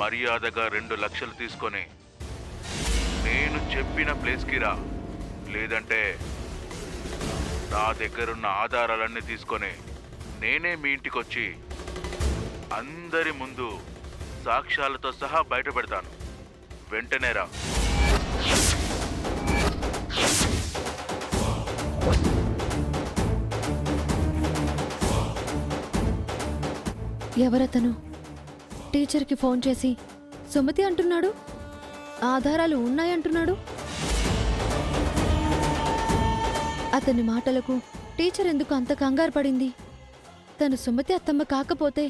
మర్యాదగా 2 లక్షలు తీసుకొని నేను చెప్పిన ప్లేస్కి రా. లేదంటే నా దగ్గరున్న ఆధారాలన్నీ తీసుకొని నేనే మీ ఇంటికొచ్చి అందరి ముందు సాక్ష్యాలతో సహా బయట పెడతాను. వెంటనే రా. ఎవరతను? టీచర్కి ఫోన్ చేసి సుమతి అంటున్నాడు, ఆధారాలు ఉన్నాయంటున్నాడు. అతని మాటలకు టీచర్ ఎందుకు అంత కంగారు పడింది? తను సుమతి అత్తమ్మ కాకపోతే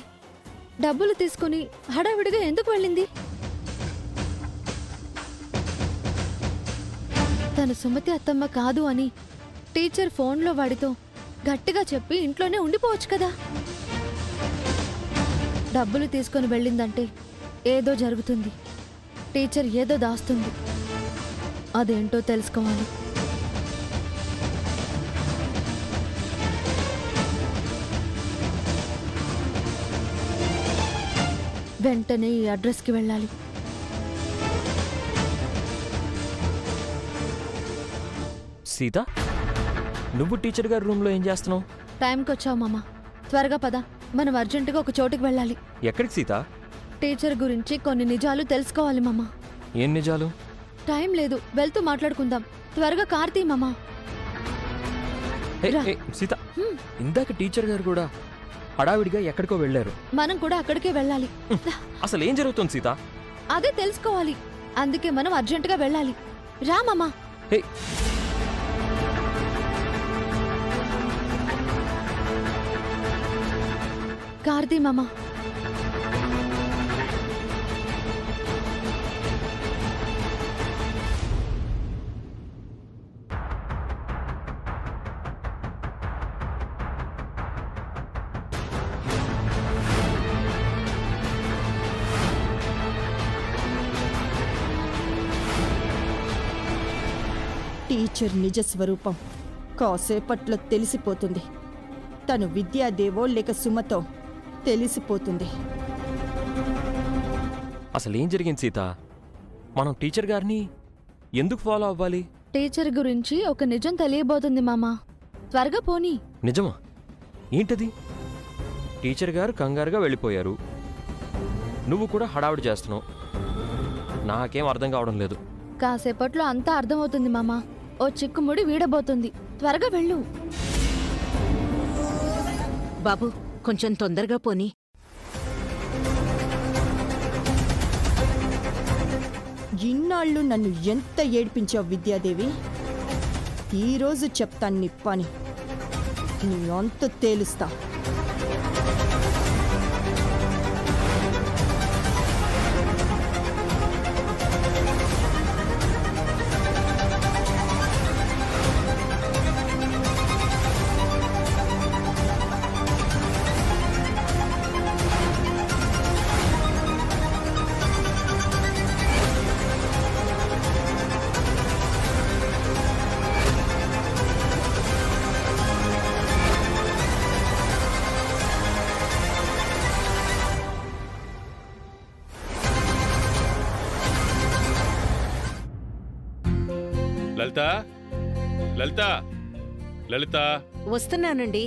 డబ్బులు తీసుకుని హడావిడిగా ఎందుకు వెళ్ళింది? తను సుమతి అత్తమ్మ కాదు అని టీచర్ ఫోన్లో వాడితో గట్టిగా చెప్పి ఇంట్లోనే ఉండిపోవచ్చు కదా. డబ్బులు తీసుకుని వెళ్ళిందంటే ఏదో జరుగుతుంది. టీచర్ ఏదో దాస్తుంది. అదేంటో తెలుసుకోవాలి. వెంటనే ఈ అడ్రస్కి వెళ్ళాలి. సీత, నువ్వు టీచర్ గారి రూమ్లో ఏం చేస్తున్నావు? టైంకి వచ్చావు మామ. త్వరగా పద, మనం అర్జెంటుగా ఒక చోటుకి వెళ్ళాలి. ఎక్కడికి సీత? టీచర్ గురించి కొన్ని నిజాలు తెలుసుకోవాలి మామ. ఏం నిజాలు? టైం లేదు, వెళ్తూ మాట్లాడుకుందాం. త్వరగా కార్తీ మామ. రా. సీత, ఇందాక టీచర్ గారు కూడా హడావిడిగా ఎక్కడికో వెళ్ళారు. మనం కూడా అక్కడికే వెళ్ళాలి. అసలు ఏం జరుగుతుంది సీత? అదే తెలుసుకోవాలి. అందుకే మనం అర్జెంటుగా వెళ్ళాలి. రా మామ. హే, కార్తీ మామ. టీచర్ నిజ స్వరూపం కాసేపట్లో తెలిసిపోతుంది. తను విద్యాదేవో లేక సుమతో తెలిసిపోతుంది. అసలు ఏం జరిగింది సీత? మనం టీచర్ గారిని ఎందుకు ఫాలో అవ్వాలి? టీచర్ గురించి ఒక నిజం తెలియబోతుంది మామ. త్వరగా పోనీ. నిజమా? ఏంటది? టీచర్ గారు కంగారుగా వెళ్ళిపోయారు, నువ్వు కూడా హడావిడి చేస్తున్నావు. నాకేం అర్థం కావడం లేదు. కాసేపట్లో అంతా అర్థమవుతుంది మామ. ఓ చిక్కుముడి వీడబోతుంది. త్వరగా వెళ్ళు. బాబు, కొంచెం తొందరగా పోనీ. ఇన్నాళ్ళు నన్ను ఎంత ఏడ్పించావు విద్యాదేవి. ఈరోజు చెప్తాను నీ పని. నీ అంత తేలుస్తా. లలిత, లలిత, లలిత, వస్తున్నానండి.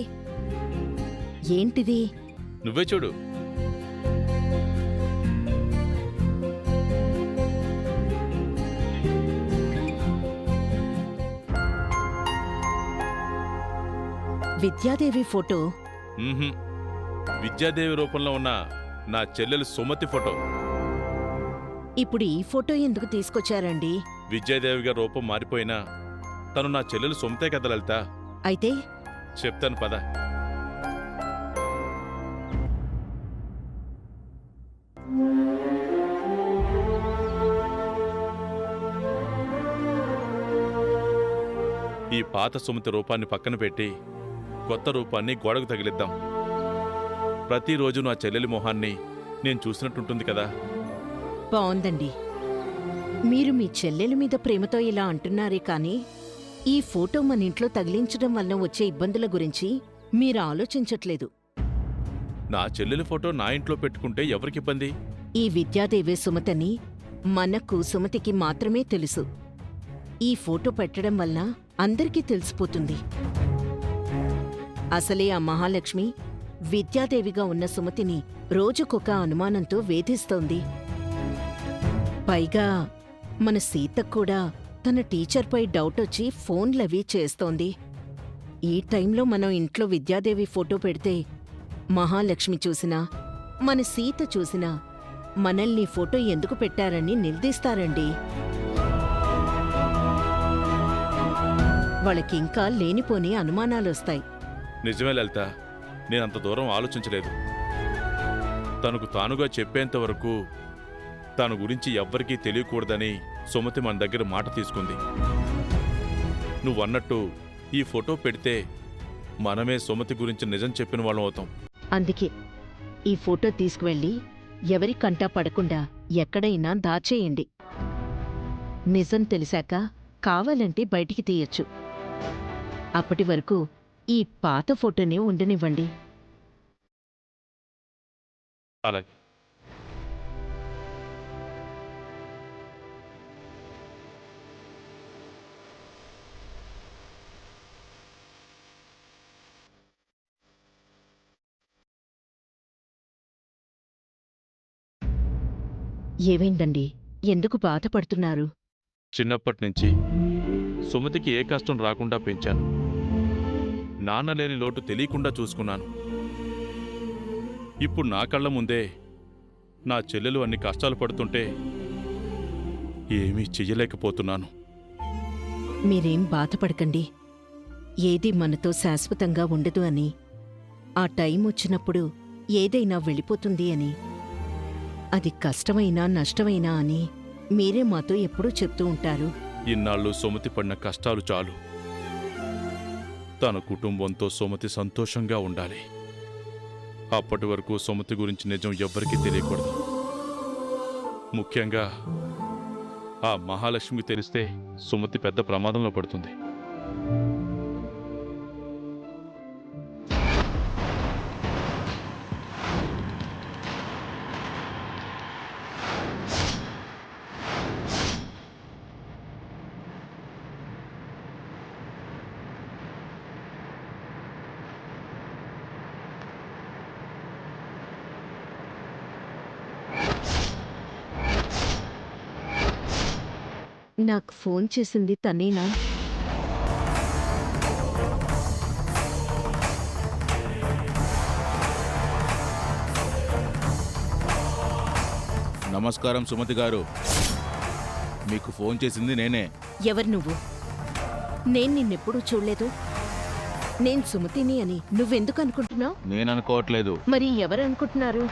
ఏంటిది? నువ్వే చూడు. విద్యాదేవి ఫోటో? విద్యాదేవి రూపంలో ఉన్న నా చెల్లెలు సుమతి ఫోటో. ఇప్పుడు ఈ ఫోటో ఎందుకు తీసుకొచ్చారండి? విద్యాదేవిగా రూపం మారిపోయినా తను నా చెల్లెలు సుమతే కదా లలిత. అయితే చెప్తాను పద. ఈ పాత సుమతి రూపాన్ని పక్కన పెట్టి కొత్త రూపాన్ని గోడకు తగిలిద్దాం. ప్రతిరోజు నా చెల్లెలి మొహాన్ని నేను చూసినట్టుంటుంది కదా. బావుందండి. మీరు మీ చెల్లెల మీద ప్రేమతో ఇలా అంటున్నారే కానీ ఈ ఫోటో మన ఇంట్లో తగిలించడం వల్ల వచ్చే ఇబ్బందుల గురించి మీరు ఆలోచించట్లేదు. నా చెల్లెలి ఫోటో నా ఇంట్లో పెట్టుకుంటే ఎవరికి ఇబ్బంది? ఈ విద్యాదేవి సుమతని మనకు సుమతికి మాత్రమే తెలుసు. ఈ ఫోటో పెట్టడం వల్ల అందరికీ తెలిసిపోతుంది. అసలే ఆ మహాలక్ష్మి విద్యాదేవిగా ఉన్న సుమతిని రోజుకొక అనుమానంతో వేధిస్తోంది. పైగా మన సీతకు కూడా తన టీచర్పై డౌటొచ్చి ఫోన్లవి చేస్తోంది. ఈ టైంలో మనం ఇంట్లో విద్యాదేవి ఫోటో పెడితే మహాలక్ష్మి చూసినా, మన సీత చూసినా మనల్ని ఫోటో ఎందుకు పెట్టారని నిలదీస్తారండి. వాళ్ళకింకా లేనిపోని అనుమానాలొస్తాయి. నిజమే లలిత, నేనంత దూరం ఆలోచించలేదు. తనకు తానుగా చెప్పేంత వరకు తన గురించి ఎవ్వరికీ తెలియకూడదని సుమతి మన దగ్గర మాట తీసుకుంది. నువ్వన్నట్టు ఈ ఫోటో పెడితే మనమే సుమతి గురించి నిజం చెప్పిన వాళ్ళం అవుతాం. అందుకే ఈ ఫోటో తీసుకువెళ్ళి ఎవరి కంటా పడకుండా ఎక్కడైనా దాచేయండి. నిజం తెలిసాక కావాలంటే బయటికి తీయొచ్చు. అప్పటి వరకు ఈ పాత ఫోటోనే ఉండనివ్వండి. అలాగే. ఏమైందండి? ఎందుకు బాధపడుతున్నారు? చిన్నప్పటి నుంచి సుమతికి ఏ కష్టం రాకుండా పెంచాను. నాన్న లేని లోటు తెలియకుండా చూసుకున్నాను. ఇప్పుడు నా కళ్ళ ముందే నా చెల్లెలు అన్ని కష్టాలు పడుతుంటే ఏమీ చెయ్యలేకపోతున్నాను. మీరేం బాధపడకండి. ఏది మనతో శాశ్వతంగా ఉండదు అని, ఆ టైం వచ్చినప్పుడు ఏదైనా వెళ్ళిపోతుంది అని, అది కష్టమైనా నష్టమైనా అని మీరే మాతో ఎప్పుడూ చెప్తూ ఉంటారు. ఇన్నాళ్ళు సుమతి పడిన కష్టాలు చాలు. తన కుటుంబంతో సుమతి సంతోషంగా ఉండాలి. అప్పటి వరకు సుమతి గురించి నిజం ఎవ్వరికీ తెలియకూడదు. ముఖ్యంగా ఆ మహాలక్ష్మికి తెలిస్తే సుమతి పెద్ద ప్రమాదంలో పడుతుంది. నాకు ఫోన్ చేసింది తనేనా? నమస్కారం సుమతి గారు, మీకు ఫోన్ చేసింది నేనే. ఎవరు నువ్వు? నేను నిన్నెప్పుడూ చూడలేదు. నేను సుమతిని అని నువ్వెందుకు అనుకుంటున్నావు? నేను అనుకోవట్లేదు. మరి ఎవరు అనుకుంటున్నారు?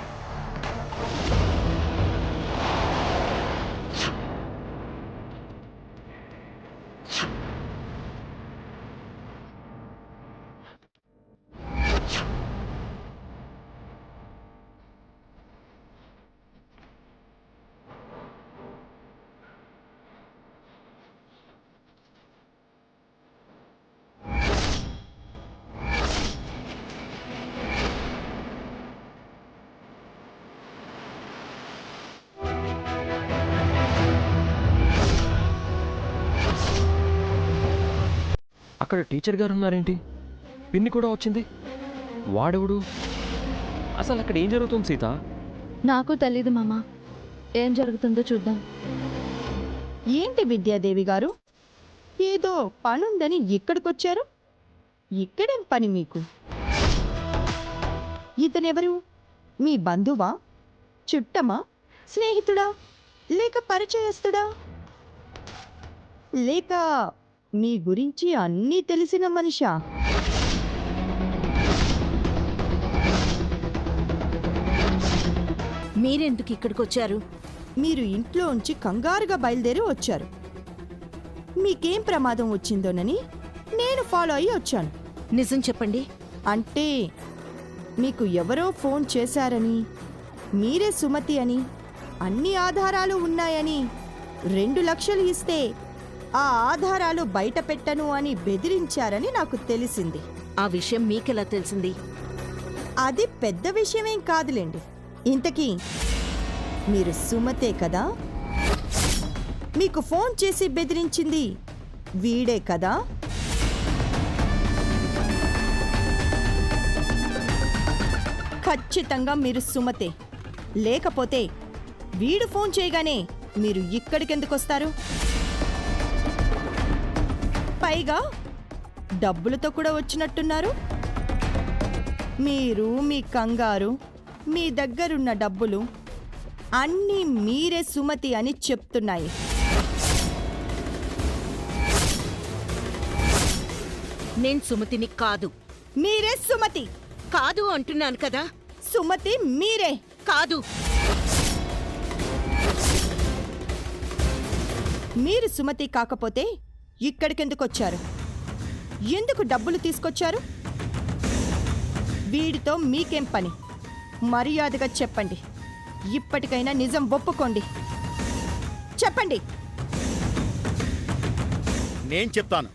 అక్కడ టీచర్ గారు ఉన్నారేంటి? పిన్ని కూడా వచ్చింది. వాడెవడు? అసలు అక్కడ ఏం జరుగుతుంది సీత? నాకు తెలీదు మామా. ఏం జరుగుతుందో చూద్దాం. ఏంటి విద్యాదేవి గారు, ఏదో పనుందని ఇక్కడికొచ్చారు? ఇక్కడేం పని మీకు? ఇతనెవరు? మీ బంధువా, చుట్టమా, స్నేహితుడా, లేక పరిచయస్తుడా, లేక మీ గురించి అన్నీ తెలిసిన మనిషా? మీరెందుకు ఇక్కడికొచ్చారు? మీరు ఇంట్లో ఉంచి కంగారుగా బయలుదేరి వచ్చారు. మీకేం ప్రమాదం వచ్చిందోనని నేను ఫాలో అయ్యి వచ్చాను. నిజం చెప్పండి. అంటే మీకు ఎవరో ఫోన్ చేశారని, మీరే సుమతి అని, అన్ని ఆధారాలు ఉన్నాయని, 2 లక్షలు ఇస్తే ఆ ఆధారాలు బయట పెట్టను అని బెదిరించారని నాకు తెలిసింది. ఆ విషయం మీకెలా తెలిసింది? అది పెద్ద విషయమేం కాదులేండి. ఇంతకీ మీరు సుమతే కదా? మీకు ఫోన్ చేసి బెదిరించింది వీడే కదా? ఖచ్చితంగా మీరు సుమతే. లేకపోతే వీడు ఫోన్ చేయగానే మీరు ఇక్కడికెందుకు వస్తారు? పైగా డబ్బులతో కూడా వచ్చినట్టున్నారు. మీరు, మీ కంగారు, మీ దగ్గరున్న డబ్బులు అన్నీ మీరే సుమతి అని చెప్తున్నాయి. నేను సుమతిని కాదు. మీరే సుమతి. కాదు అంటున్నాను కదా. సుమతి మీరే. కాదు. మీరు సుమతి కాకపోతే ఇక్కడికెందుకు వచ్చారు? ఎందుకు డబ్బులు తీసుకొచ్చారు? వీడితో మీకేం పని? మర్యాదగా చెప్పండి. ఇప్పటికైనా నిజం ఒప్పుకోండి. చెప్పండి. నేను చెప్తాను.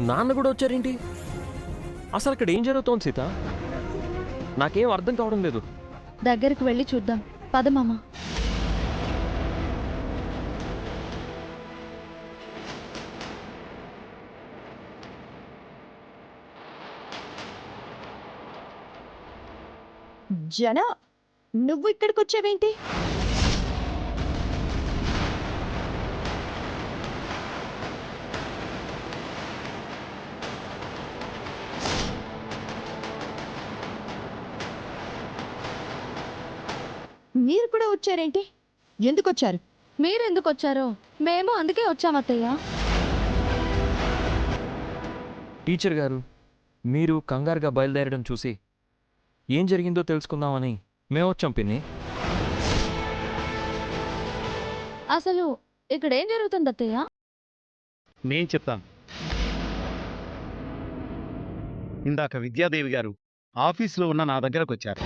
నాన్న కూడా వచ్చారేంటి? అసలు అక్కడ ఏం జరుగుతోంది సీత? నాకేం అర్థం కావడం లేదు. దగ్గరికి వెళ్ళి చూద్దాం పద మామ. జన, నువ్వు ఇక్కడికి వచ్చావేంటి? మీరు కూడా వచ్చారేంటి? ఎందుకు వచ్చారు? మీరెందుకు వచ్చారో మేము అందుకే వచ్చాం అత్తయ్య. టీచర్ గారు, మీరు కంగారుగా బయలుదేరడం చూసి ఏం జరిగిందో తెలుసుకుందామని మేము వచ్చాం పిన్ని. అసలు ఇక్కడ ఏం జరుగుతుంది అత్తయ్య? నేను చెప్తాను. ఇందాక విద్యాదేవి గారు ఆఫీసులో ఉన్న నా దగ్గరకు వచ్చారు.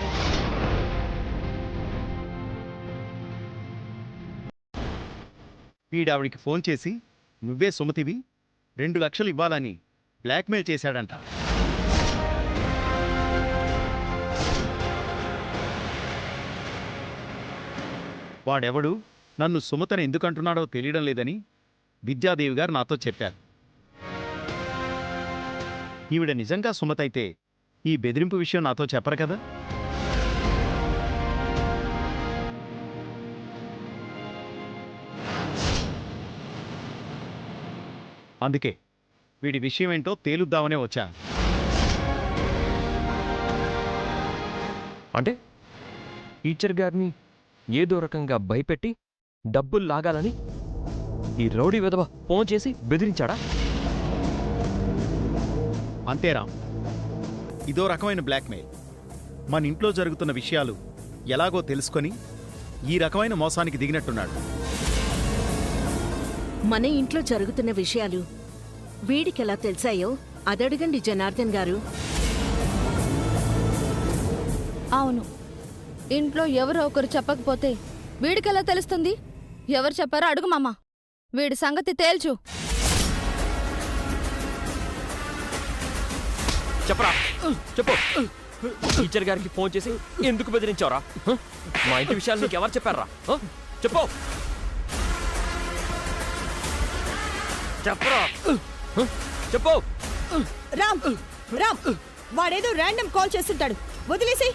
వీడావిడికి ఫోన్ చేసి నువ్వే సుమతివి, 2 లక్షలు ఇవ్వాలని బ్లాక్మెయిల్ చేశాడంట. వాడెవడు, నన్ను సుమతని ఎందుకు అంటున్నాడో తెలియడం లేదని విద్యాదేవి గారు నాతో చెప్పారు. ఈవిడ నిజంగా సుమత అయితే ఈ బెదిరింపు విషయం నాతో చెప్పరు కదా? అందుకే వీడి విషయం ఏంటో తేలుద్దామనే వచ్చా. అంటే టీచర్ గారిని ఏదో రకంగా భయపెట్టి డబ్బులు లాగాలని ఈ రౌడీ విధవ ఫోన్ చేసి బెదిరించాడా? అంతేరా, ఇదో రకమైన బ్లాక్మెయిల్. మన ఇంట్లో జరుగుతున్న విషయాలు ఎలాగో తెలుసుకొని ఈ రకమైన మోసానికి దిగినట్టున్నాడు. మన ఇంట్లో జరుగుతున్న విషయాలు వీడికెలా తెలిసాయో అదడగండి జనార్దన్ గారు. అవును, ఇంట్లో ఎవరో ఒకరు చెప్పకపోతే వీడికెలా తెలుస్తుంది? ఎవరు చెప్పారో అడుగు మామ. వీడి సంగతి తేల్చు. చెప్పరా, చెప్పు. టీచర్ గారికి ఫోన్ చేసి ఎందుకు బెదిరించావురా? మా ఇంటి విషయాలు నీకు ఎవరు చెప్పారా? చెప్పు, చెప్పరా, చెప్పు. రామ్, రామ్, వాడేదో ర్యాండమ్ కాల్ చేస్తుంటాడు, వదిలేసి.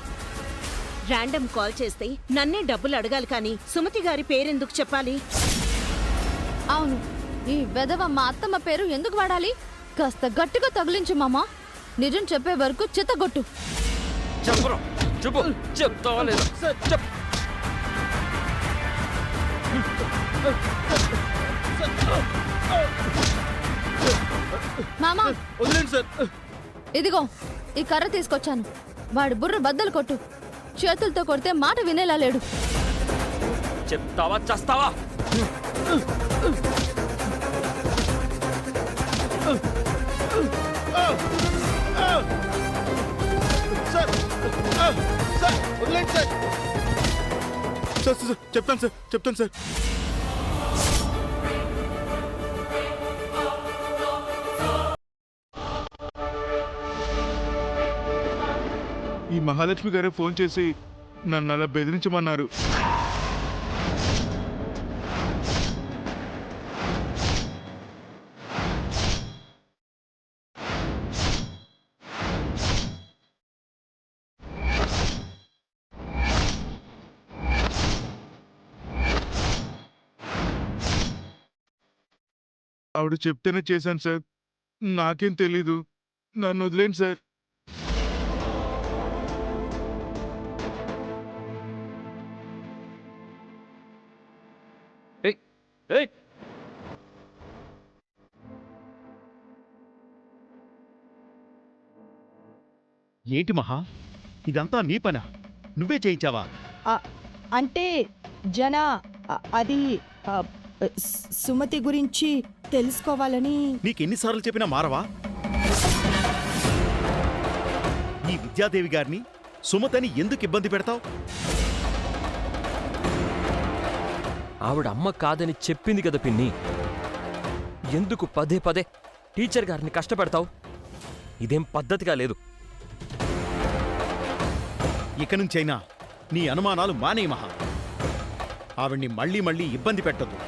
ర్యాండమ్ కాల్ చేస్తే నన్నే డబ్బులు అడగాలి కానీ సుమతి గారి పేరెందుకు చెప్పాలి? అవును, ఈ వెధవ మా అత్తమ్మ పేరు ఎందుకు వాడాలి? కాస్త గట్టిగా తగిలించు మామ. నిజం చెప్పే వరకు చిత్తగొట్టు. చెప్పరా, చెప్పు. చెప్తావా లేదా? చెప్పు. మామా, వదిలేండి సార్. ఇదిగో ఈ కర్ర తీసుకొచ్చాను. వాడి బుర్ర బద్దలు కొట్టు. చేతులతో కొడితే మాట వినేలా లేడు. చెప్తావా చస్తావా? సార్, సార్, వదిలేండి సార్. సార్ సార్ చెప్తాను సార్ చెప్తాను సార్. ఈ మహాలక్ష్మి గారే ఫోన్ చేసి నన్ను అలా బెదిరించమన్నారు. ఆవిడ చెప్తేనే చేశాను సార్. నాకేం తెలీదు. నన్ను వదిలేండి సార్. ఏయ్ ఏంటి మహా, ఇదంతా నీ పనా? నువ్వే చేయించావా? అంటే జన అది సుమతి గురించి తెలుసుకోవాలని. నీకెన్నిసార్లు చెప్పినా మారవా? ఈ విద్యాదేవి గారిని, సుమతని ఎందుకు ఇబ్బంది పెడతావు? ఆవిడ అమ్మ కాదని చెప్పింది కదా పిన్ని. ఎందుకు పదే పదే టీచర్ గారిని కష్టపెడతావు? ఇదేం పద్ధతిగా లేదు. ఇక నుంచైనా నీ అనుమానాలు మానే మహా. ఆవిడ్ని మళ్ళీ మళ్ళీ ఇబ్బంది పెట్టద్దు.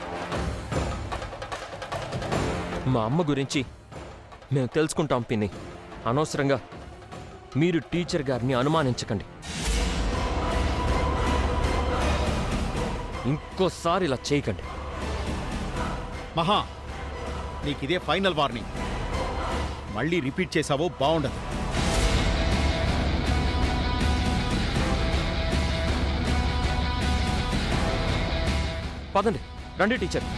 మా అమ్మ గురించి మేము తెలుసుకుంటాం పిన్ని. అనవసరంగా మీరు టీచర్ గారిని అనుమానించకండి. ఇంకోసారి ఇలా చేయకండి. మహా, నీకిదే ఫైనల్ వార్నింగ్. మళ్ళీ రిపీట్ చేసావో బాగుండదు. పదండి, రండి టీచర్.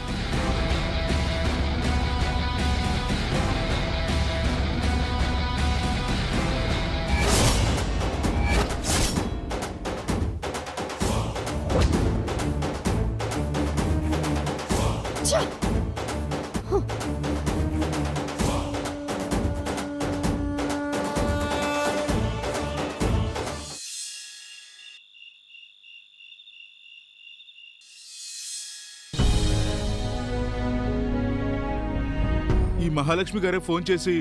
ఈ మహాలక్ష్మి గారే ఫోన్ చేసి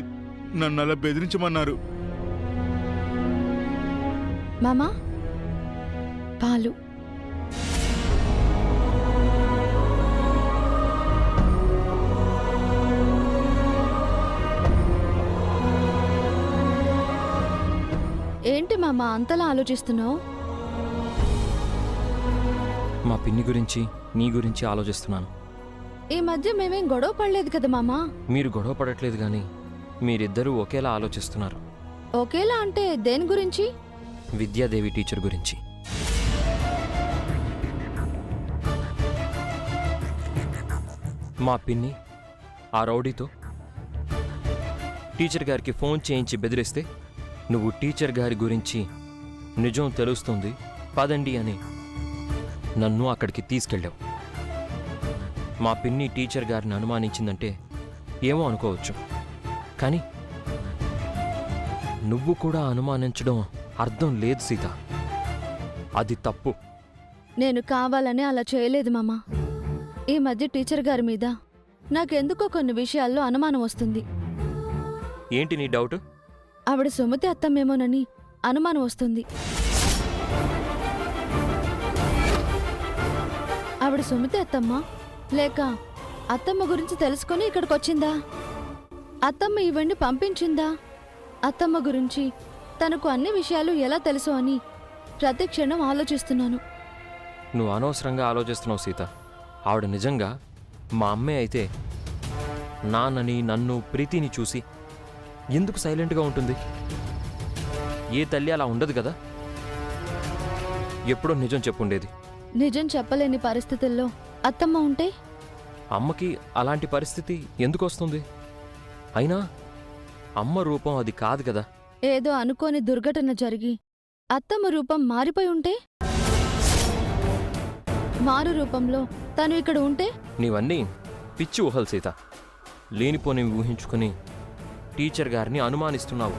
నన్ను అలా బెదిరించమన్నారు. మామా పాలు. ఏంటి మామా అంతలా ఆలోచిస్తున్నావు? మా పిన్ని గురించి, నీ గురించి ఆలోచిస్తున్నాను. ఈ మధ్య మేమేం గొడవ పడలేదు కదా మామా. మీరు గొడవ పడట్లేదు కానీ మీరిద్దరూ ఒకేలా ఆలోచిస్తున్నారు. ఒకేలా అంటే దేని గురించి? విద్యాదేవి టీచర్ గురించి. మా పిన్ని ఆ రౌడీతో టీచర్ గారికి ఫోన్ చేయించి బెదిరిస్తే నువ్వు టీచర్ గారి గురించి నిజం తెలుస్తుంది పదండి అని నన్ను అక్కడికి తీసుకెళ్ళావు. మా పిన్ని టీచర్ గారిని అనుమానించిందంటే ఏమో అనుకోవచ్చు, కానీ నువ్వు కూడా అనుమానించడం అర్థం లేదు సీత. అది తప్పు. నేను కావాలని అలా చేయలేదు మామా. ఈ మధ్య టీచర్ గారి మీద నాకెందుకో కొన్ని విషయాల్లో అనుమానం వస్తుంది. ఏంటి నీ డౌట్? ఆవిడ సుమతి అత్తమేమోనని అనుమానం వస్తుంది. ఆవిడ సుమతి అత్తమ్మ లేక అత్తమ్మ గురించి తెలుసుకొని ఇక్కడికొచ్చిందా? అత్తమ్మ ఇవన్నీ పంపించిందా? అత్తమ్మ గురించి తనకు అన్ని విషయాలు ఎలా తెలుసు అని ప్రతి క్షణం ఆలోచిస్తున్నాను. నువ్వు అనవసరంగా ఆలోచిస్తున్నావు సీత. ఆవిడ నిజంగా మా అమ్మే అయితే నాన్నని, నన్ను, ప్రీతిని చూసి ఎందుకు సైలెంట్గా ఉంటుంది? ఏ తల్లి అలా ఉండదు కదా. ఎప్పుడో నిజం చెప్పుండేది. నిజం చెప్పలేని పరిస్థితుల్లో అత్తమ్మ ఉంటే? అమ్మకి అలాంటి పరిస్థితి ఎందుకు వస్తుంది? అయినా అమ్మ రూపం అది కాదు కదా. ఏదో అనుకోని దుర్ఘటన జరిగి అత్తమ్మ రూపం మారిపోయి ఉంటే? మారు రూపంలో తను ఇక్కడ ఉంటే? నీవన్నీ పిచ్చి ఊహలు సీత. లేనిపోనివి ఊహించుకుని టీచర్ గారిని అనుమానిస్తున్నావు.